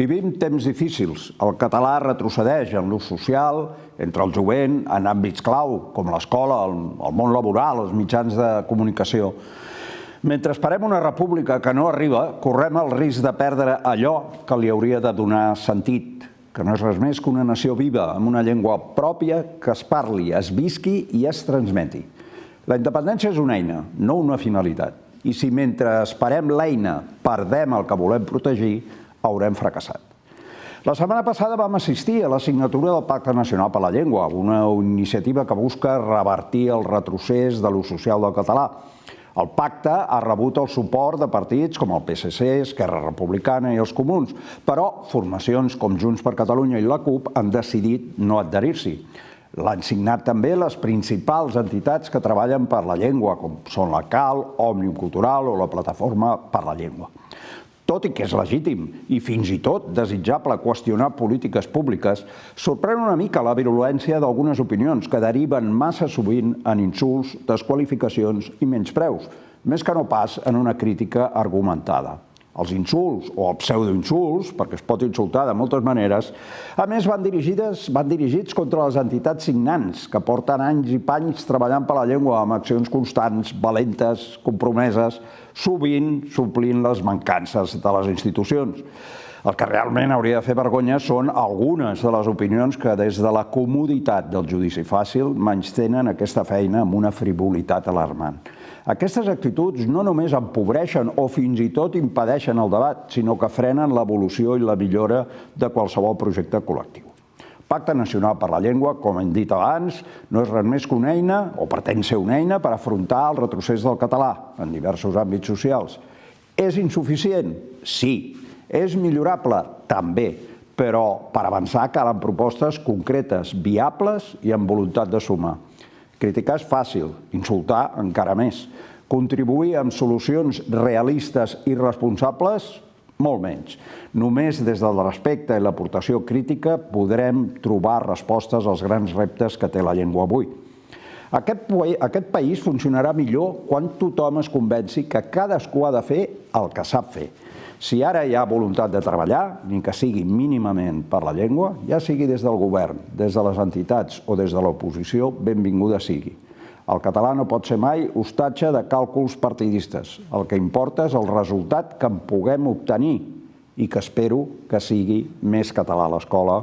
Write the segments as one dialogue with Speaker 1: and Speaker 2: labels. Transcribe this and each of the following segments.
Speaker 1: Vivim temps difícils. El català retrocedeix en l'ús social, entre el jovent, en àmbits clau, com l'escola, el món laboral, els mitjans de comunicació. Mentre esperem una república que no arriba, correm el risc de perdre allò que li hauria de donar sentit, que no és res més que una nació viva, amb una llengua pròpia que es parli, es visqui i es transmeti. La independència és una eina, no una finalitat. I si mentre esperem l'eina perdem el que volem protegir, haurem fracassat. La setmana passada vam assistir a la signatura del Pacte Nacional per la Llengua, una iniciativa que busca revertir el retrocés de l'ús social del català. El pacte ha rebut el suport de partits com el PSC, Esquerra Republicana i els Comuns, però formacions com Junts per Catalunya i la CUP han decidit no adherir-s'hi. L'han signat també les principals entitats que treballen per la llengua, com són la CAL, Òmnium Cultural o la Plataforma per la Llengua. Tot i que és legítim i fins i tot desitjable qüestionar polítiques públiques, sorprèn una mica la virulència d'algunes opinions que deriven massa sovint en insults, desqualificacions i menyspreus, més que no pas en una crítica argumentada. Els insults, o els pseudoinsults, perquè es pot insultar de moltes maneres, a més van dirigits contra les entitats signants, que porten anys i panys treballant per la llengua amb accions constants, valentes, compromeses, sovint suplint les mancances de les institucions. El que realment hauria de fer vergonya són algunes de les opinions que des de la comoditat del judici fàcil menystenen aquesta feina amb una frivolitat alarmant. Aquestes actituds no només empobreixen o fins i tot impedeixen el debat, sinó que frenen l'evolució i la millora de qualsevol projecte col·lectiu. Pacte Nacional per la Llengua, com hem dit abans, no és res més que una eina, o pretén ser una eina, per afrontar el retrocés del català en diversos àmbits socials. És insuficient? Sí. És millorable? També. Però per avançar calen propostes concretes, viables i amb voluntat de sumar. Criticar és fàcil, insultar encara més. Contribuir amb solucions realistes i responsables, molt menys. Només des del respecte i l'aportació crítica podrem trobar respostes als grans reptes que té la llengua avui. Aquest país funcionarà millor quan tothom es convenci que cadascú ha de fer el que sap fer. Si ara hi ha voluntat de treballar, ni que sigui mínimament per la llengua, ja sigui des del govern, des de les entitats o des de l'oposició, benvinguda sigui. El català no pot ser mai hostatge de càlculs partidistes. El que importa és el resultat que en puguem obtenir i que espero que sigui més català a l'escola,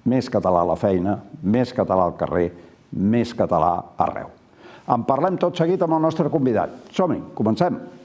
Speaker 1: més català a la feina, més català al carrer, més català arreu. En parlem tot seguit amb el nostre convidat. Som-hi, comencem!